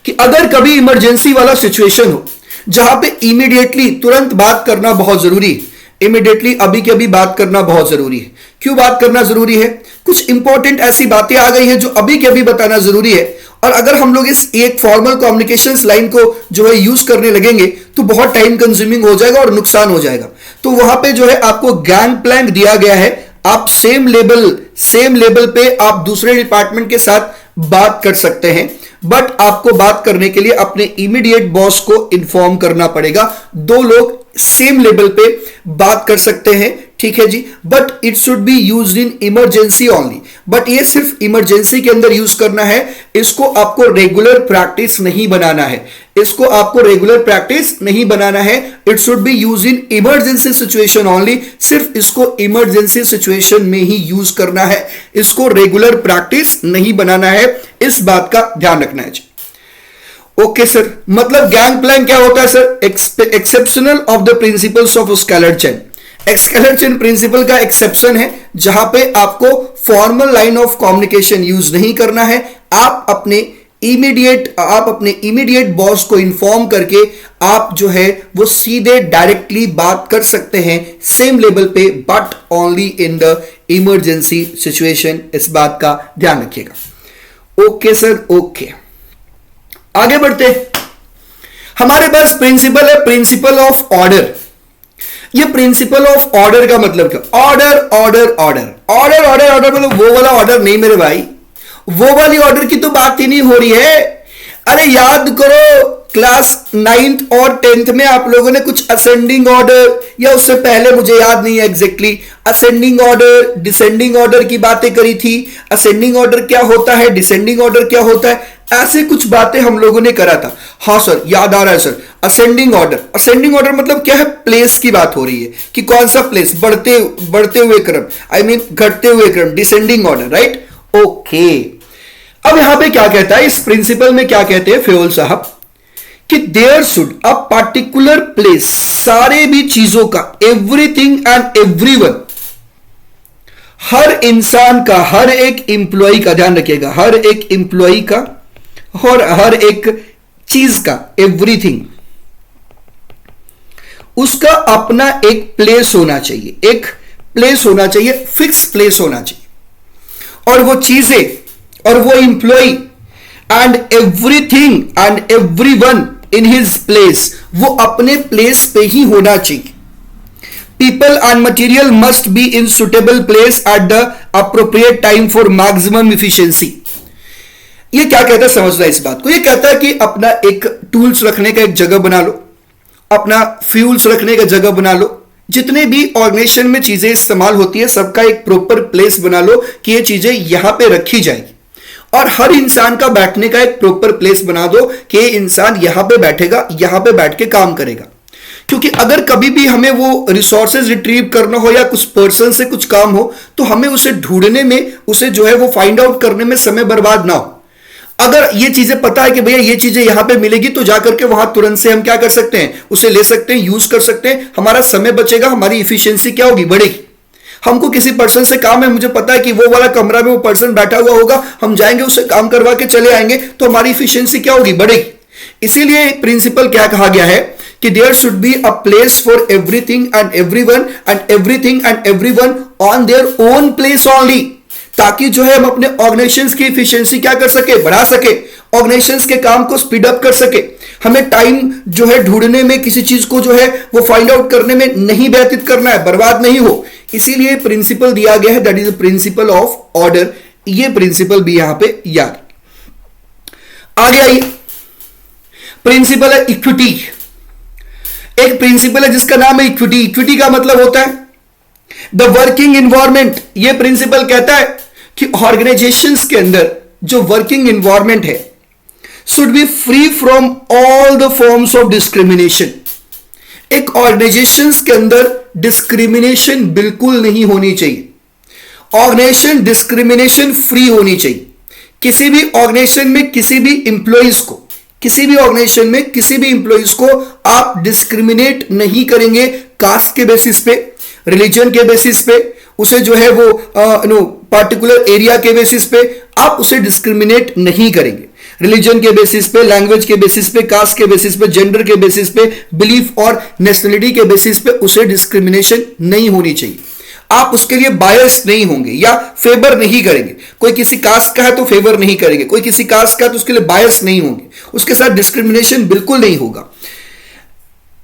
कि अगर कभी इमरजेंसी वाला सिचुएशन हो जहां पे इमीडिएटली तुरंत बात करना बहुत जरूरी है, इमीडिएटली अभी के अभी बात करना बहुत जरूरी है। क्यों बात करना जरूरी है? कुछ इंपॉर्टेंट ऐसी बातें आ गई हैं जो अभी के अभी बताना जरूरी है, और अगर हम लोग इस एक फॉर्मल कम्युनिकेशंस लाइन को जो है यूज करने लगेंगे तो बहुत टाइम कंज्यूमिंग हो जाएगा और नुकसान हो जाएगा। तो वहां पे जो है आपको गैंग प्लैंक दिया गया है, आप सेम लेवल पे आप दूसरे डिपार्टमेंट के साथ बात कर सकते हैं, बट आपको बात करने के लिए अपने इमीडिएट बॉस को इन्फॉर्म करना पड़ेगा। दो लोग सेम लेवल पे बात कर सकते हैं, ठीक है जी, but it should be used in emergency only. But ये सिर्फ इमरजेंसी के अंदर यूज करना है, इसको आपको रेगुलर प्रैक्टिस नहीं बनाना है, इसको आपको रेगुलर प्रैक्टिस नहीं बनाना है। It should be use in emergency situation only, सिर्फ इसको इमरजेंसी सिचुएशन में ही यूज करना है, इसको रेगुलर प्रैक्टिस नहीं बनाना है। इस बात का ध्यान रखना है जी। ओके सर, मतलब गैंग प्लैंक क्या होता है sir? Exceptional of the principles of scalar chain. Scalar chain principle का एक्सेप्शन है जहां पे आपको formal line of communication use नहीं करना है। आप अपने इमीडिएट बॉस को इन्फॉर्म करके आप जो है वो सीधे डायरेक्टली बात कर सकते हैं सेम लेवल पे, but only in the emergency situation. इस बात का ध्यान रखिएगा। ओके सर, ओके, आगे बढ़ते हैं। हमारे पास प्रिंसिपल है, प्रिंसिपल ऑफ ऑर्डर। ये प्रिंसिपल ऑफ ऑर्डर का मतलब क्या? Order order order order order order मतलब वो वाला ऑर्डर नहीं मेरे भाई, वो वाली ऑर्डर की तो बात ही नहीं हो रही है। अरे याद करो, क्लास 9th और 10th में आप लोगों ने कुछ असेंडिंग ऑर्डर, या उससे पहले मुझे याद नहीं है exactly, ascending order, descending order की बातें करी थी। असेंडिंग ऑर्डर क्या होता है, डिसेंडिंग ऑर्डर क्या होता है, ऐसे कुछ बातें हम लोगों ने करा था। हाँ सर, याद आ रहा है सर। असेंडिंग ऑर्डर मतलब क्या है? प्लेस की बात हो रही है कि कौन सा प्लेस, बढ़ते हुए क्रम, आई मीन घटते हुए क्रम, डिसेंडिंग ऑर्डर, राइट? ओके, अब यहां पे क्या कहता है, इस प्रिंसिपल में क्या कहते हैं फेओल साहब कि there should a particular place, सारे भी चीजों का, एवरीथिंग एंड एवरीवन, हर इंसान का, हर एक इंप्लॉई का, ध्यान रखिएगा, हर एक इंप्लॉई का और हर एक चीज का, एवरीथिंग, उसका अपना एक प्लेस होना चाहिए, एक प्लेस होना चाहिए, फिक्स प्लेस होना चाहिए। और वो चीजें और वो employee and everything and everyone in his place, वो अपने प्लेस पे ही होना चाहिए। People and material must be in suitable place at the appropriate time for maximum efficiency. ये क्या कहता है, समझना इस बात को। ये कहता है कि अपना एक टूल्स रखने का एक जगह बना लो, अपना फ्यूल्स रखने का जगह बना लो, जितने भी ऑर्गेनाइजेशन में चीजें इस्तेमाल होती है सबका एक प्रॉपर प्लेस बना लो कि ये चीजें यहां पे रखी जाएगी। और हर इंसान का बैठने का एक प्रॉपर प्लेस बना दो कि ये इंसान यहां पे बैठेगा, यहां पे बैठ के काम करेगा। क्योंकि अगर कभी भी हमें वो रिसोर्सेज रिट्रीव करना हो या कुछ पर्सन से कुछ काम हो तो हमें उसे ढूंढने में, उसे जो है वो फाइंड आउट करने में समय बर्बाद ना हो। अगर ये चीजें पता है कि भैया ये चीजें यहां पे मिलेगी तो जाकर के वहां तुरंत से हम क्या कर सकते हैं, उसे ले सकते हैं, यूज कर सकते हैं, हमारा समय बचेगा, हमारी इफिशियंसी क्या होगी, बढ़ेगी। हमको किसी पर्सन से काम है, मुझे पता है कि वो वाला कमरा में वो पर्सन बैठा हुआ होगा, हम जाएंगे उससे काम करवा के चले आएंगे, तो हमारी इफिशियंसी क्या होगी, बढ़ेगी। इसीलिए प्रिंसिपल क्या कहा गया है कि there should be a place for everything and everyone and everything and everyone on their own place only, ताकि जो है हम अपने ऑर्गेनाइजेशंस की एफिशिएंसी क्या कर सके, बढ़ा सके, ऑर्गेनाइजेशंस के काम को स्पीड अप कर सके। हमें टाइम जो है ढूंढने में, किसी चीज को जो है वो फाइंड आउट करने में नहीं व्यतीत करना है, बर्बाद नहीं हो। इसीलिए प्रिंसिपल दिया गया है, that is the principle of order. ये प्रिंसिपल भी यहां पे याद। आगे आइए, प्रिंसिपल है इक्विटी। एक प्रिंसिपल है जिसका नाम है इक्विटी। इक्विटी का मतलब होता है द वर्किंग इन्वायरमेंट। ये प्रिंसिपल कहता है कि ऑर्गेनाइजेशंस के अंदर जो वर्किंग इन्वायरमेंट है should be free from all the forms of discrimination. एक ऑर्गेनाइजेशंस के अंदर डिस्क्रिमिनेशन बिल्कुल नहीं होनी चाहिए। ऑर्गेनाइजेशन डिस्क्रिमिनेशन फ्री होनी चाहिए। किसी भी ऑर्गेनाइजेशन में किसी भी इंप्लॉइज को आप डिस्क्रिमिनेट नहीं करेंगे कास्ट के बेसिस पे, रिलीजन के बेसिस पे, उसे जो है वो पार्टिकुलर एरिया के बेसिस पे आप उसे डिस्क्रिमिनेट नहीं करेंगे। रिलीजन के बेसिस पे, लैंग्वेज के बेसिस पे, कास्ट के बेसिस पे, जेंडर के बेसिस पे, बिलीफ और नेशनलिटी के बेसिस पे उसे डिस्क्रिमिनेशन नहीं होनी चाहिए। आप उसके लिए बायस नहीं होंगे या फेवर नहीं करेंगे। कोई किसी कास्ट का है तो फेवर नहीं करेंगे, कोई किसी कास्ट का है तो उसके लिए बायस नहीं होंगे, उसके साथ डिस्क्रिमिनेशन बिल्कुल नहीं होगा।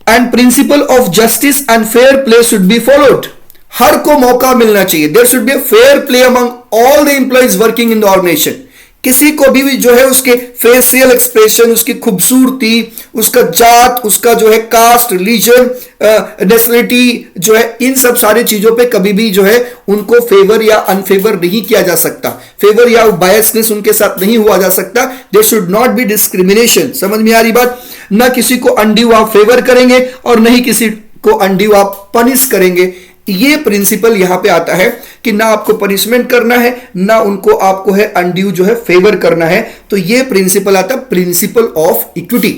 And principle of justice and fair play should be followed. हर को मौका मिलना चाहिए। There should be a fair play among all the employees working in the organisation. किसी को भी जो है उसके फेशियल एक्सप्रेशन, उसकी खूबसूरती, उसका जात, उसका जो है कास्ट, रिलीजन, नेशनलिटी जो है, इन सब सारी चीजों पे कभी भी जो है उनको फेवर या अनफेवर नहीं किया जा सकता। फेवर या बायसनेस उनके साथ नहीं हुआ जा सकता। There should not be discrimination. समझ में आ रही बात? ना किसी को अनड्यू आप फेवर करेंगे और नहीं किसी को अनड्यू आप पनिश करेंगे। ये प्रिंसिपल यहां पे आता है कि ना आपको पनिशमेंट करना है, ना उनको आपको है अनड्यू जो है फेवर करना है। तो ये प्रिंसिपल आता है प्रिंसिपल ऑफ इक्विटी।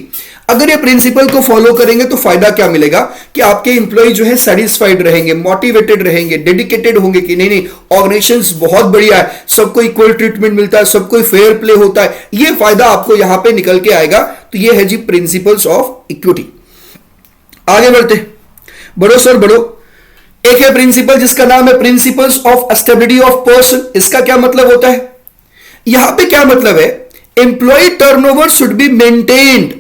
अगर ये प्रिंसिपल को फॉलो करेंगे तो फायदा क्या मिलेगा कि आपके इंप्लॉय जो है सेटिस्फाइड रहेंगे, मोटिवेटेड रहेंगे, डेडिकेटेड होंगे कि नहीं ऑर्गेनाइजेशन बहुत बढ़िया है, सबको इक्वल ट्रीटमेंट मिलता है, सबको फेयर प्ले होता है। ये फायदा आपको यहां पे निकल के आएगा। तो ये है जी प्रिंसिपल्स ऑफ इक्विटी। आगे बढ़ते, बढ़ो सर बढ़ो। एक है प्रिंसिपल जिसका नाम है principles of stability of person. इसका क्या मतलब होता है? यहां पे क्या मतलब है? Employee turnover should be maintained.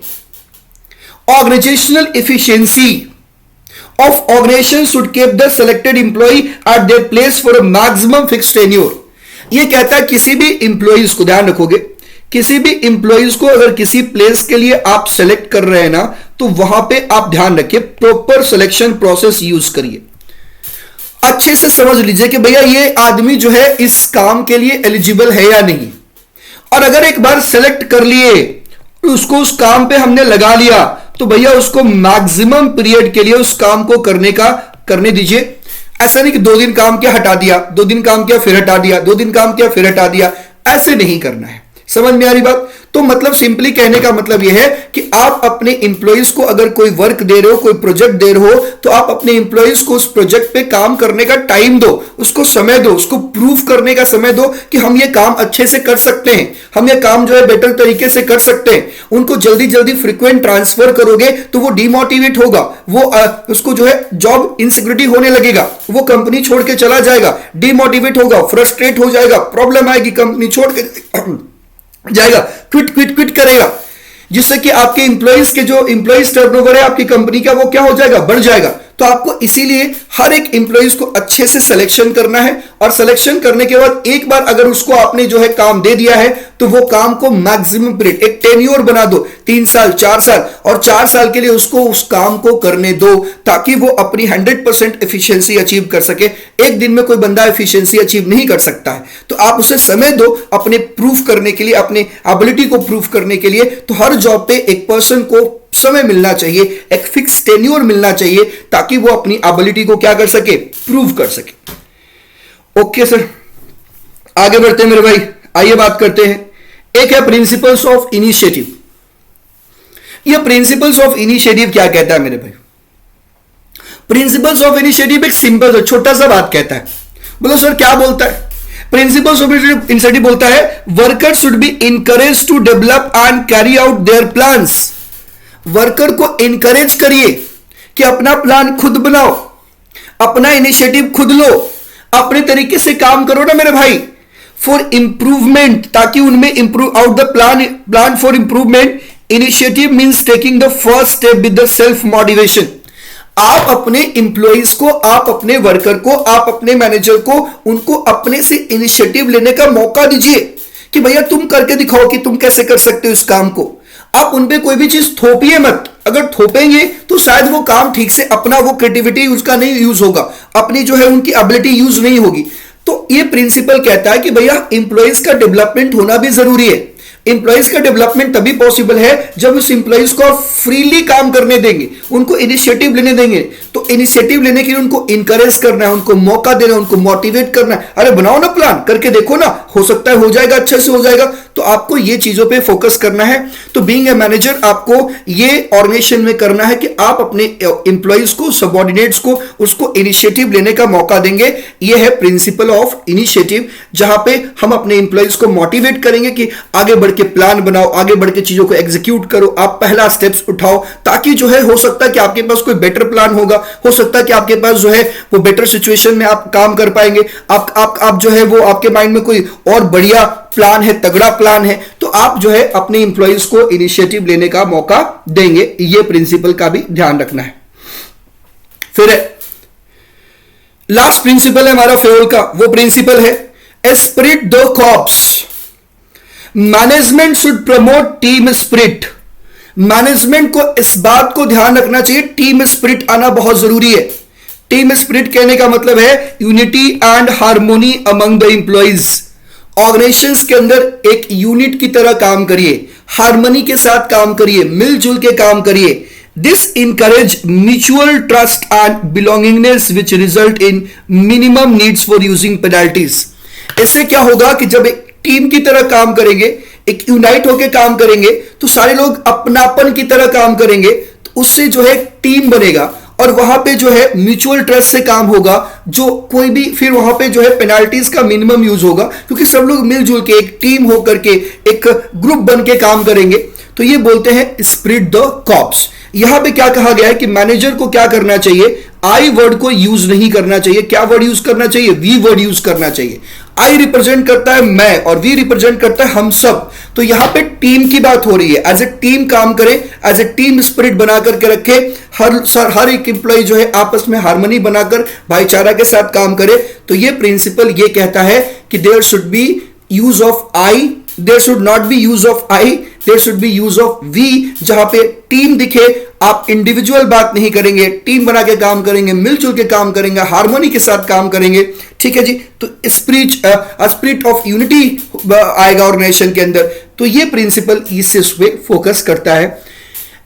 Organisational efficiency of organisation should keep the selected employee at their place for a maximum fixed tenure. यह कहता है किसी भी इंप्लॉइज को, ध्यान रखोगे, किसी भी इंप्लॉइज को अगर किसी प्लेस के लिए आप सेलेक्ट कर रहे हैं ना, तो वहां पे आप ध्यान रखिए, प्रॉपर सिलेक्शन प्रोसेस यूज करिए। अच्छे से समझ लीजिए कि भैया ये आदमी जो है इस काम के लिए एलिजिबल है या नहीं। और अगर एक बार सेलेक्ट कर लिए, उसको उस काम पे हमने लगा लिया, तो भैया उसको मैक्सिमम पीरियड के लिए उस काम को करने दीजिए। ऐसा नहीं कि 2 दिन काम किया हटा दिया, 2 दिन काम किया फिर हटा दिया, 2 दिन काम किया फिर हटा दिया, ऐसे नहीं करना है। समझ में आ रही बात? तो मतलब सिंपली कहने का मतलब यह है कि आप अपने इंप्लॉइज को अगर कोई वर्क दे रहे हो, कोई प्रोजेक्ट दे रहे हो, तो आप अपने इंप्लॉइज को उस प्रोजेक्ट पे काम करने का टाइम दो, उसको समय दो, उसको प्रूफ करने का समय दो कि हम ये काम अच्छे से कर सकते हैं, हम ये काम जो है बेटर तरीके से कर सकते हैं। उनको जल्दी जल्दी फ्रीक्वेंट ट्रांसफर करोगे तो वो डिमोटिवेट होगा, वो उसको जो है जॉब इनसिक्योरिटी होने लगेगा, वो कंपनी छोड़ के चला जाएगा, डिमोटिवेट होगा, फ्रस्ट्रेट हो जाएगा, प्रॉब्लम आएगी, कंपनी छोड़ के जाएगा, क्विट करेगा, जिससे कि आपके इंप्लॉइज के जो इंप्लॉइज टर्नओवर है आपकी कंपनी का वो क्या हो जाएगा, बढ़ जाएगा। तो आपको इसीलिए हर एक इंप्लॉइज को अच्छे से सिलेक्शन करना है, और सिलेक्शन करने के बाद एक बार अगर उसको आपने जो है काम दे दिया है तो वो काम को मैक्सिमम पीरियड, एक टेन्योर बना दो, 3 साल 4 साल, और 4 साल के लिए उसको उस काम को करने दो, ताकि वो अपनी 100% एफिशिएंसी अचीव कर सके। एक दिन में कोई बंदा एफिशिएंसी अचीव नहीं कर सकता है, तो आप उसे समय दो अपने प्रूफ करने के लिए, अपने एबिलिटी को प्रूफ करने के लिए। तो हर जॉब पे एक पर्सन को समय मिलना चाहिए, एक फिक्स टेन्योर मिलना चाहिए, ताकि वो अपनी एबिलिटी को क्या कर सके, प्रूव कर सके। ओके सर, आगे बढ़ते हैं मेरे भाई, आइए बात करते हैं। एक है प्रिंसिपल्स ऑफ इनिशिएटिव। ये प्रिंसिपल्स ऑफ इनिशिएटिव क्या कहता है मेरे भाई? प्रिंसिपल्स ऑफ इनिशिएटिव एक सिंपल छोटा सा बात कहता है। बोलो सर क्या बोलता है? प्रिंसिपल्स ऑफ इनिशिएटिव बोलता है worker should be encourage to develop and carry out their plans. Worker को इनकरेज करिए कि अपना प्लान खुद बनाओ, अपना इनिशिएटिव खुद लो, अपने तरीके से काम करो ना मेरे भाई, फॉर इंप्रूवमेंट, ताकि उनमें improve out the plan for improvement. Initiative means taking the first step with the self motivation. आप अपने इंप्लॉइज को, आप अपने वर्कर को, आप अपने मैनेजर को, उनको अपने से इनिशिएटिव लेने का मौका दीजिए कि भैया तुम करके दिखाओ कि तुम कैसे कर सकते हो इस काम को। आप उन पे कोई भी चीज थोपिए मत, अगर थोपेंगे तो शायद वो काम ठीक से, अपना वो क्रिएटिविटी उसका नहीं यूज होगा, अपनी जो है उनकी एबिलिटी यूज नहीं होगी। तो ये प्रिंसिपल कहता है कि भैया इंप्लॉइज का डेवलपमेंट होना भी जरूरी है। इंप्लॉइज का डेवलपमेंट तभी पॉसिबल है जब उस इंप्लॉइज को आप फ्रीली काम करने देंगे, उनको इनिशिएटिव लेने देंगे। तो इनिशिएटिव लेने के लिए उनको इंकरेज करना है, उनको मौका देना है, उनको मोटिवेट करना है। अरे बनाओ ना प्लान, करके देखो ना, हो सकता है हो जाएगा, अच्छे से हो जाएगा। तो आपको ये चीजों पे फोकस करना है। तो बीइंग ए मैनेजर आपको ये ऑर्गेनाइजेशन में करना है कि आप अपने इंप्लॉइज को, सबऑर्डिनेट्स को, उसको इनिशिएटिव लेने का मौका देंगे। ये है प्रिंसिपल ऑफ इनिशिएटिव, जहां पे हम अपने इंप्लॉइज को मोटिवेट करेंगे कि आगे बढ़ के प्लान बनाओ, आगे बढ़ के चीजों को एग्जीक्यूट करो, आप पहला स्टेप्स उठाओ, ताकि जो है हो सकता है कि आपके पास कोई बेटर प्लान होगा, हो सकता है कि आपके पास जो है वो बेटर सिचुएशन में आप काम कर पाएंगे। आप जो है वो आपके माइंड में कोई और बढ़िया प्लान है, तगड़ा प्लान है, तो आप जो है अपने इंप्लॉइज को इनिशिएटिव लेने का मौका देंगे। ये प्रिंसिपल का भी ध्यान रखना है। फिर लास्ट प्रिंसिपल है हमारा फेरोल का, वो प्रिंसिपल है Spirit the corps. Management should promote team spirit. Management को इस बात को ध्यान रखना चाहिए, टीम स्पिरिट आना बहुत जरूरी है। टीम स्पिरिट कहने का मतलब है unity and harmony among the employees. Organisations के अंदर एक यूनिट की तरह काम करिए, हार्मनी के साथ काम करिए, मिलजुल के काम करिए। This encourage mutual trust and belongingness which result in minimum needs for using penalties. इससे क्या होगा कि जब एक टीम की तरह काम करेंगे, एक यूनाइट होकर काम करेंगे, तो सारे लोग अपनापन की तरह काम करेंगे, तो उससे जो है टीम बनेगा और वहां पे जो है म्यूचुअल ट्रस्ट से काम होगा। जो कोई भी फिर वहां पे जो है पेनाल्टीज का मिनिमम यूज होगा, क्योंकि सब लोग मिलजुल के एक टीम होकर के एक ग्रुप बन के काम करेंगे। तो ये बोलते हैं स्पिरिट द कॉर्प्स। यहां पे क्या कहा गया है कि मैनेजर को क्या करना चाहिए, आई वर्ड को यूज नहीं करना चाहिए। क्या वर्ड यूज करना चाहिए, वी वर्ड यूज करना चाहिए। आई रिप्रेजेंट करता है मैं और वी रिप्रेजेंट करता है हम सब। तो यहां पे टीम की बात हो रही है, एज ए टीम काम करें, एज ए टीम स्पिरिट बना करके रखे। हर एक एम्प्लॉय जो है आपस में हार्मनी बनाकर भाईचारा के साथ काम करे। तो ये प्रिंसिपल ये कहता है कि there should be use of I, there should not be use of I, there should be use of we. जहां पे टीम दिखे, आप इंडिविजुअल बात नहीं करेंगे, टीम बना के काम करेंगे, मिलजुल के काम करेंगे, हार्मनी के साथ काम करेंगे। ठीक है जी। तो स्पिरिट ऑफ यूनिटी आएगा ऑर्गेनाइजेशन के अंदर। तो ये प्रिंसिपल इस पे फोकस करता है।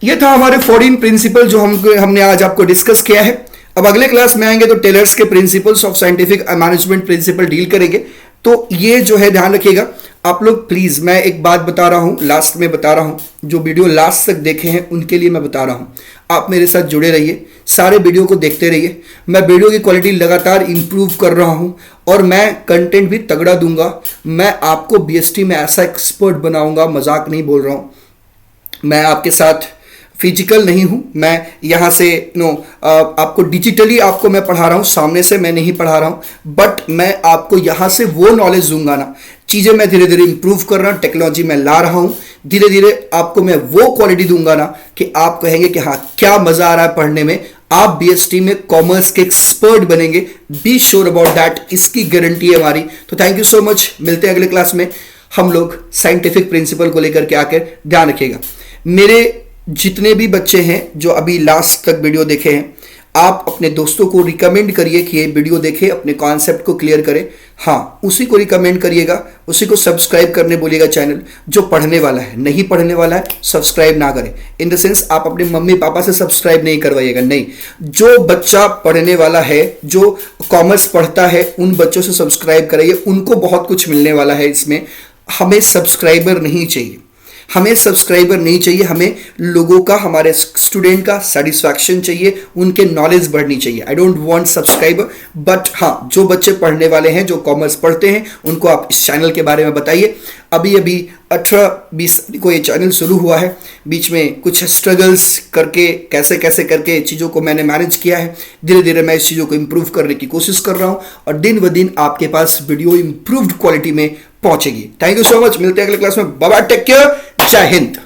ये था हमारे 14 प्रिंसिपल जो हमने आज आपको डिस्कस किया है। अब अगले क्लास में आएंगे तो टेलर्स के principles of scientific management principle deal करेंगे। तो ये जो है ध्यान रखिएगा आप लोग प्लीज। मैं एक बात बता रहा हूं, लास्ट में बता रहा हूं, जो वीडियो लास्ट तक देखे हैं उनके लिए मैं बता रहा हूं, आप मेरे साथ जुड़े रहिए, सारे वीडियो को देखते रहिए। मैं वीडियो की क्वालिटी लगातार इंप्रूव कर रहा हूं और मैं कंटेंट भी तगड़ा दूंगा। मैं आपको बीएसटी में ऐसा एक्सपर्ट बनाऊंगा, मजाक नहीं बोल रहा हूं। मैं आपके साथ फिजिकल नहीं हूं, मैं यहां से आपको डिजिटली आपको मैं पढ़ा रहा हूं, सामने से मैं नहीं पढ़ा रहा हूं, बट मैं आपको यहां से वो नॉलेज दूंगा ना। चीजें मैं धीरे धीरे इंप्रूव कर रहा हूं, टेक्नोलॉजी में ला रहा हूं, धीरे धीरे आपको मैं वो क्वालिटी दूंगा ना कि आप कहेंगे कि हाँ क्या मजा आ रहा है पढ़ने में। आप बीएसटी में कॉमर्स के एक्सपर्ट बनेंगे, बी श्योर अबाउट दैट, इसकी गारंटी है हमारी। तो थैंक यू सो मच, मिलते हैं अगले क्लास में। हम लोग साइंटिफिक प्रिंसिपल को लेकर के आकर ध्यान रखिएगा। मेरे जितने भी बच्चे हैं जो अभी लास्ट तक वीडियो देखे हैं, आप अपने दोस्तों को रिकमेंड करिए कि ये वीडियो देखें, अपने कॉन्सेप्ट को क्लियर करें। हाँ, उसी को रिकमेंड करिएगा, उसी को सब्सक्राइब करने बोलिएगा चैनल। जो पढ़ने वाला है, नहीं पढ़ने वाला है, सब्सक्राइब ना करें। इन द सेंस आप अपने मम्मी पापा से सब्सक्राइब नहीं करवाइएगा, नहीं। जो बच्चा पढ़ने वाला है, जो कॉमर्स पढ़ता है, उन बच्चों से सब्सक्राइब कराइए, उनको बहुत कुछ मिलने वाला है इसमें। हमें सब्सक्राइबर नहीं चाहिए, हमें सब्सक्राइबर नहीं चाहिए, हमें लोगों का, हमारे स्टूडेंट का सेटिस्फैक्शन चाहिए, उनके नॉलेज बढ़नी चाहिए। I don't want subscriber, but हाँ, जो बच्चे पढ़ने वाले हैं, जो कॉमर्स पढ़ते हैं, उनको आप इस चैनल के बारे में बताइए। अभी 18-20 को ये चैनल शुरू हुआ है, बीच में कुछ स्ट्रगल्स करके कैसे कैसे करके चीज़ों को मैंने मैनेज किया है। धीरे धीरे मैं इस चीज़ों को इम्प्रूव करने की कोशिश कर रहा हूँ और दिन ब दिन आपके पास वीडियो इम्प्रूव्ड क्वालिटी में पहुंचेगी। थैंक यू सो मच, मिलते हैं अगले क्लास में। बाय बाय, टेक केयर, जय हिंद।